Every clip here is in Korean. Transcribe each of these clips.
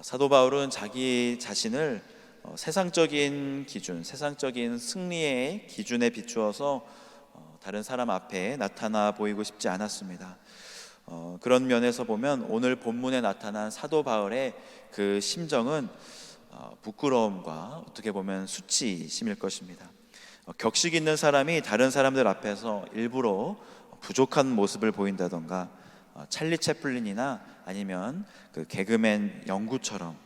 사도 바울은 자기 자신을 세상적인 기준, 세상적인 승리의 기준에 비추어서 다른 사람 앞에 나타나 보이고 싶지 않았습니다. 그런 면에서 보면 오늘 본문에 나타난 사도 바울의 그 심정은 부끄러움과 어떻게 보면 수치심일 것입니다. 격식 있는 사람이 다른 사람들 앞에서 일부러 부족한 모습을 보인다던가, 찰리 채플린이나 아니면 그 개그맨 영구처럼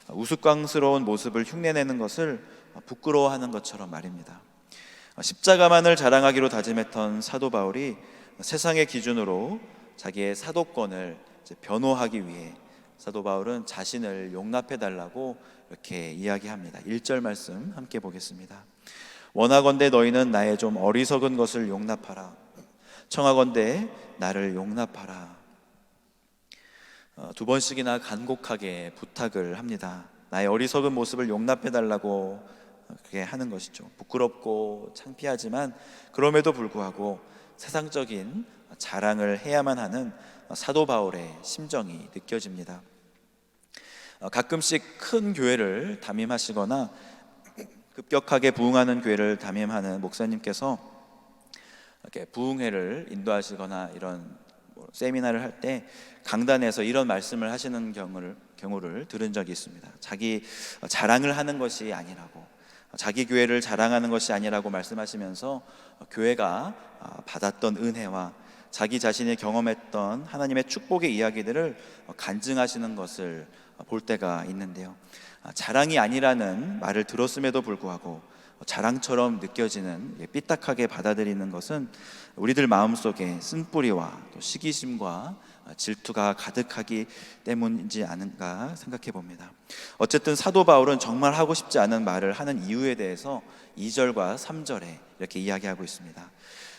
우스꽝스러운 모습을 흉내내는 것을 부끄러워하는 것처럼 말입니다. 십자가만을 자랑하기로 다짐했던 사도 바울이 세상의 기준으로 자기의 사도권을 변호하기 위해 사도 바울은 자신을 용납해 달라고 이렇게 이야기합니다. 1절 말씀 함께 보겠습니다. 원하건대 너희는 나의 좀 어리석은 것을 용납하라. 청하건대 나를 용납하라. 두 번씩이나 간곡하게 부탁을 합니다. 나의 어리석은 모습을 용납해 달라고 그렇게 하는 것이죠. 부끄럽고 창피하지만 그럼에도 불구하고 세상적인 자랑을 해야만 하는 사도 바울의 심정이 느껴집니다. 가끔씩 큰 교회를 담임하시거나 급격하게 부흥하는 교회를 담임하는 목사님께서 이렇게 부흥회를 인도하시거나 이런 세미나를 할 때 강단에서 이런 말씀을 하시는 경우를 들은 적이 있습니다. 자기 자랑을 하는 것이 아니라고, 자기 교회를 자랑하는 것이 아니라고 말씀하시면서 교회가 받았던 은혜와 자기 자신이 경험했던 하나님의 축복의 이야기들을 간증하시는 것을 볼 때가 있는데요, 자랑이 아니라는 말을 들었음에도 불구하고 자랑처럼 느껴지는, 삐딱하게 받아들이는 것은 우리들 마음속에 쓴뿌리와 또 시기심과 질투가 가득하기 때문이지 않은가 생각해 봅니다. 어쨌든 사도 바울은 정말 하고 싶지 않은 말을 하는 이유에 대해서 2절과 3절에 이렇게 이야기하고 있습니다.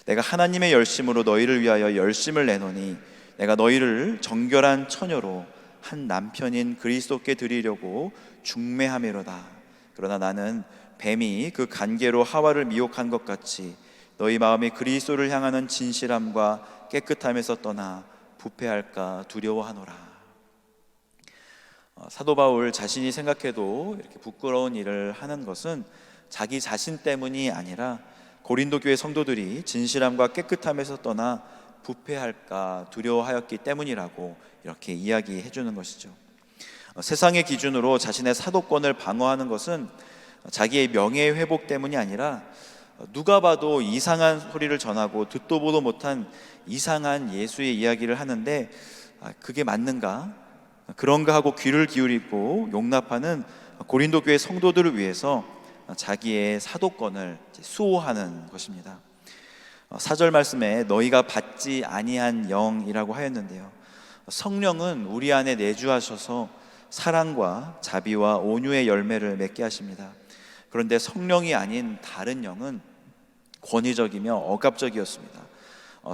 내가 하나님의 열심으로 너희를 위하여 열심을 내노니 내가 너희를 정결한 처녀로 한 남편인 그리스도께 드리려고 중매함이로다. 그러나 나는 뱀이 그 간계로 하와를 미혹한 것 같이 너희 마음이 그리스도를 향하는 진실함과 깨끗함에서 떠나 부패할까 두려워하노라. 사도 바울 자신이 생각해도 이렇게 부끄러운 일을 하는 것은 자기 자신 때문이 아니라 고린도 교회 성도들이 진실함과 깨끗함에서 떠나 부패할까 두려워하였기 때문이라고 이렇게 이야기해 주는 것이죠. 세상의 기준으로 자신의 사도권을 방어하는 것은 자기의 명예의 회복 때문이 아니라 누가 봐도 이상한 소리를 전하고 듣도 보도 못한 이상한 예수의 이야기를 하는데 그게 맞는가? 그런가 하고 귀를 기울이고 용납하는 고린도 교회 성도들을 위해서 자기의 사도권을 수호하는 것입니다. 4절 말씀에 너희가 받지 아니한 영이라고 하였는데요, 성령은 우리 안에 내주하셔서 사랑과 자비와 온유의 열매를 맺게 하십니다. 그런데 성령이 아닌 다른 영은 권위적이며 억압적이었습니다.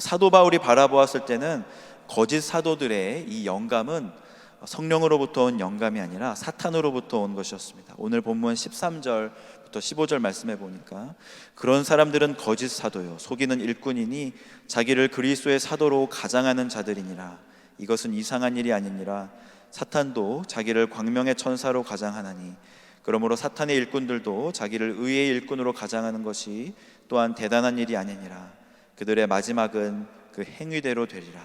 사도 바울이 바라보았을 때는 거짓 사도들의 이 영감은 성령으로부터 온 영감이 아니라 사탄으로부터 온 것이었습니다. 오늘 본문 13절부터 15절 말씀해 보니까 그런 사람들은 거짓 사도요 속이는 일꾼이니 자기를 그리스도의 사도로 가장하는 자들이니라. 이것은 이상한 일이 아니니라. 사탄도 자기를 광명의 천사로 가장하나니 그러므로 사탄의 일꾼들도 자기를 의의 일꾼으로 가장하는 것이 또한 대단한 일이 아니니라. 그들의 마지막은 그 행위대로 되리라.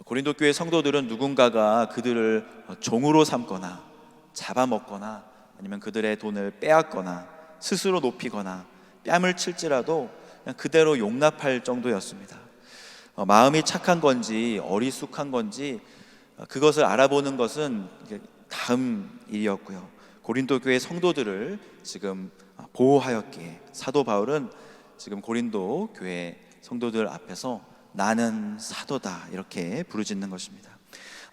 고린도 교회 성도들은 누군가가 그들을 종으로 삼거나 잡아먹거나 아니면 그들의 돈을 빼앗거나 스스로 높이거나 뺨을 칠지라도 그냥 그대로 용납할 정도였습니다. 마음이 착한 건지 어리숙한 건지 그것을 알아보는 것은 다음 일이었고요, 고린도 교회 성도들을 지금 보호하였기에 사도 바울은 지금 고린도 교회 성도들 앞에서 나는 사도다 이렇게 부르짖는 것입니다.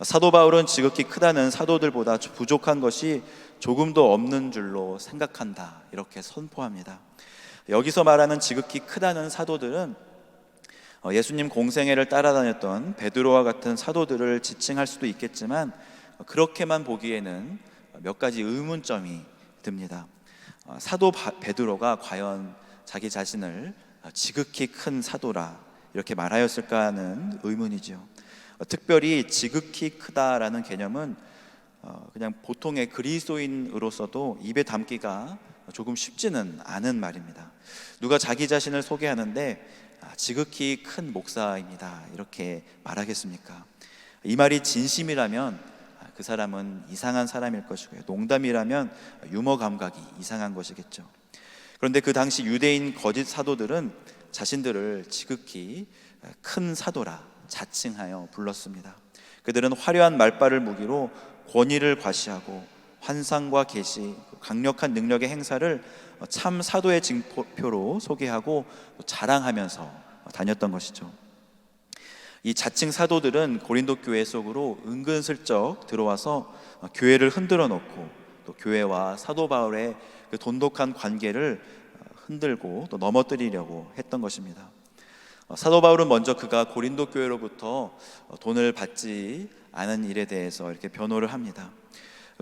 사도 바울은 지극히 크다는 사도들보다 부족한 것이 조금도 없는 줄로 생각한다 이렇게 선포합니다. 여기서 말하는 지극히 크다는 사도들은 예수님 공생애를 따라다녔던 베드로와 같은 사도들을 지칭할 수도 있겠지만 그렇게만 보기에는 몇 가지 의문점이 듭니다. 사도 베드로가 과연 자기 자신을 지극히 큰 사도라 이렇게 말하였을까 하는 의문이죠. 특별히 지극히 크다라는 개념은 그냥 보통의 그리스도인으로서도 입에 담기가 조금 쉽지는 않은 말입니다. 누가 자기 자신을 소개하는데 지극히 큰 목사입니다 이렇게 말하겠습니까? 이 말이 진심이라면 그 사람은 이상한 사람일 것이고요, 농담이라면 유머 감각이 이상한 것이겠죠. 그런데 그 당시 유대인 거짓 사도들은 자신들을 지극히 큰 사도라 자칭하여 불렀습니다. 그들은 화려한 말발을 무기로 권위를 과시하고 환상과 계시, 강력한 능력의 행사를 참 사도의 징표로 소개하고 자랑하면서 다녔던 것이죠. 이 자칭 사도들은 고린도 교회 속으로 은근슬쩍 들어와서 교회를 흔들어 놓고 또 교회와 사도 바울의 그 돈독한 관계를 흔들고 또 넘어뜨리려고 했던 것입니다. 사도 바울은 먼저 그가 고린도 교회로부터 돈을 받지 않은 일에 대해서 이렇게 변호를 합니다.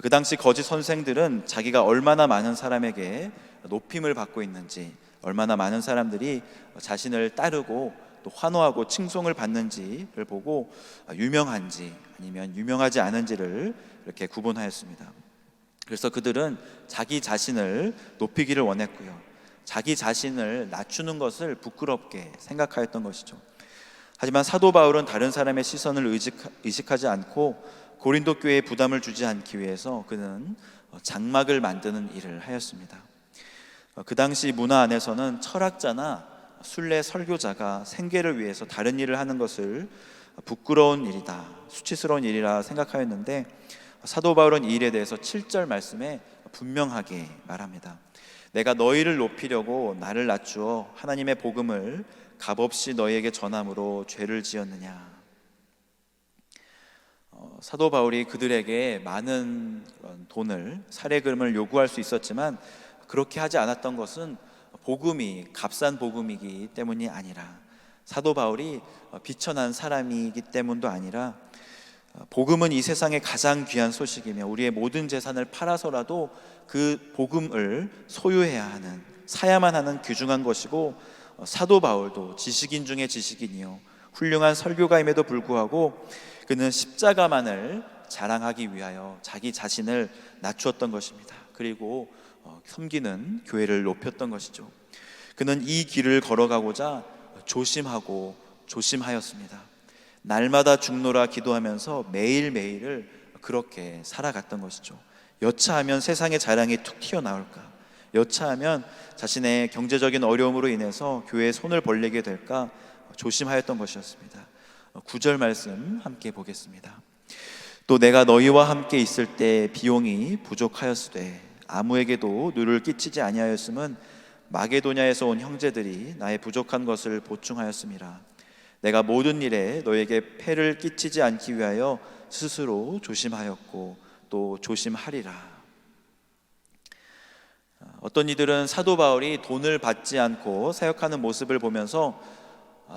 그 당시 거짓 선생들은 자기가 얼마나 많은 사람에게 높임을 받고 있는지, 얼마나 많은 사람들이 자신을 따르고 또 환호하고 칭송을 받는지를 보고 유명한지 아니면 유명하지 않은지를 이렇게 구분하였습니다. 그래서 그들은 자기 자신을 높이기를 원했고요, 자기 자신을 낮추는 것을 부끄럽게 생각하였던 것이죠. 하지만 사도 바울은 다른 사람의 시선을 의식하지 않고 고린도 교회에 부담을 주지 않기 위해서 그는 장막을 만드는 일을 하였습니다. 그 당시 문화 안에서는 철학자나 순례 설교자가 생계를 위해서 다른 일을 하는 것을 부끄러운 일이다, 수치스러운 일이라 생각하였는데 사도 바울은 이 일에 대해서 7절 말씀에 분명하게 말합니다. 내가 너희를 높이려고 나를 낮추어 하나님의 복음을 값없이 너희에게 전함으로 죄를 지었느냐. 사도 바울이 그들에게 많은 돈을, 사례금을 요구할 수 있었지만 그렇게 하지 않았던 것은 복음이 값싼 복음이기 때문이 아니라, 사도 바울이 비천한 사람이기 때문도 아니라, 복음은 이 세상의 가장 귀한 소식이며 우리의 모든 재산을 팔아서라도 그 복음을 소유해야 하는, 사야만 하는 귀중한 것이고, 사도 바울도 지식인 중에 지식인이요 훌륭한 설교가임에도 불구하고 그는 십자가만을 자랑하기 위하여 자기 자신을 낮추었던 것입니다. 그리고 섬기는 교회를 높였던 것이죠. 그는 이 길을 걸어가고자 조심하고 조심하였습니다. 날마다 죽노라 기도하면서 매일매일을 그렇게 살아갔던 것이죠. 여차하면 세상의 자랑이 툭 튀어나올까, 여차하면 자신의 경제적인 어려움으로 인해서 교회에 손을 벌리게 될까 조심하였던 것이었습니다. 9절 말씀 함께 보겠습니다. 또 내가 너희와 함께 있을 때 비용이 부족하였으되 아무에게도 누를 끼치지 아니하였음은 마게도냐에서 온 형제들이 나의 부족한 것을 보충하였음이라. 내가 모든 일에 너에게 폐를 끼치지 않기 위하여 스스로 조심하였고 또 조심하리라. 어떤 이들은 사도 바울이 돈을 받지 않고 사역하는 모습을 보면서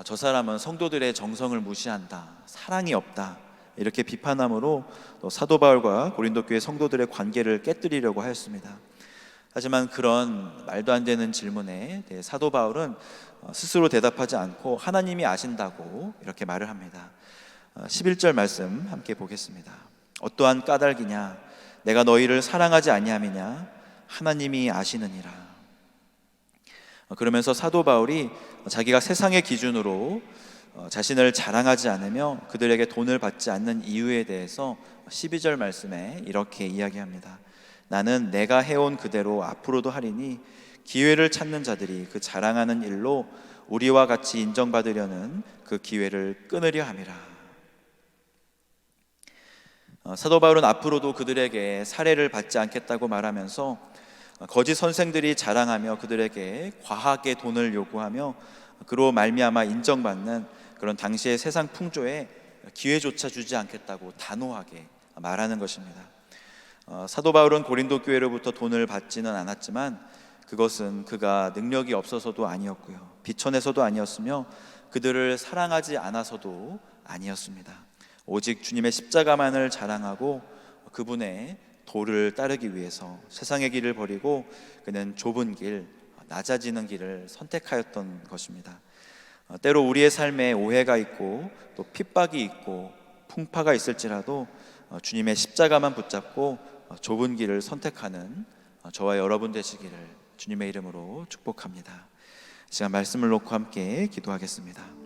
저 사람은 성도들의 정성을 무시한다, 사랑이 없다, 이렇게 비판함으로 또 사도 바울과 고린도 교회 성도들의 관계를 깨뜨리려고 하였습니다. 하지만 그런 말도 안 되는 질문에 사도 바울은 스스로 대답하지 않고 하나님이 아신다고 이렇게 말을 합니다. 11절 말씀 함께 보겠습니다. 어떠한 까닭이냐, 내가 너희를 사랑하지 아니함이냐, 하나님이 아시느니라. 그러면서 사도 바울이 자기가 세상의 기준으로 자신을 자랑하지 않으며 그들에게 돈을 받지 않는 이유에 대해서 12절 말씀에 이렇게 이야기합니다. 나는 내가 해온 그대로 앞으로도 하리니 기회를 찾는 자들이 그 자랑하는 일로 우리와 같이 인정받으려는 그 기회를 끊으려 함이라. 사도 바울은 앞으로도 그들에게 사례를 받지 않겠다고 말하면서 거짓 선생들이 자랑하며 그들에게 과하게 돈을 요구하며 그로 말미암아 인정받는 그런 당시의 세상 풍조에 기회조차 주지 않겠다고 단호하게 말하는 것입니다. 사도 바울은 고린도 교회로부터 돈을 받지는 않았지만 그것은 그가 능력이 없어서도 아니었고요, 비천해서도 아니었으며 그들을 사랑하지 않아서도 아니었습니다. 오직 주님의 십자가만을 자랑하고 그분의 도를 따르기 위해서 세상의 길을 버리고 그는 좁은 길, 낮아지는 길을 선택하였던 것입니다. 때로 우리의 삶에 오해가 있고 또 핍박이 있고 풍파가 있을지라도 주님의 십자가만 붙잡고 좁은 길을 선택하는 저와 여러분 되시기를 주님의 이름으로 축복합니다. 이 시간 말씀을 놓고 함께 기도하겠습니다.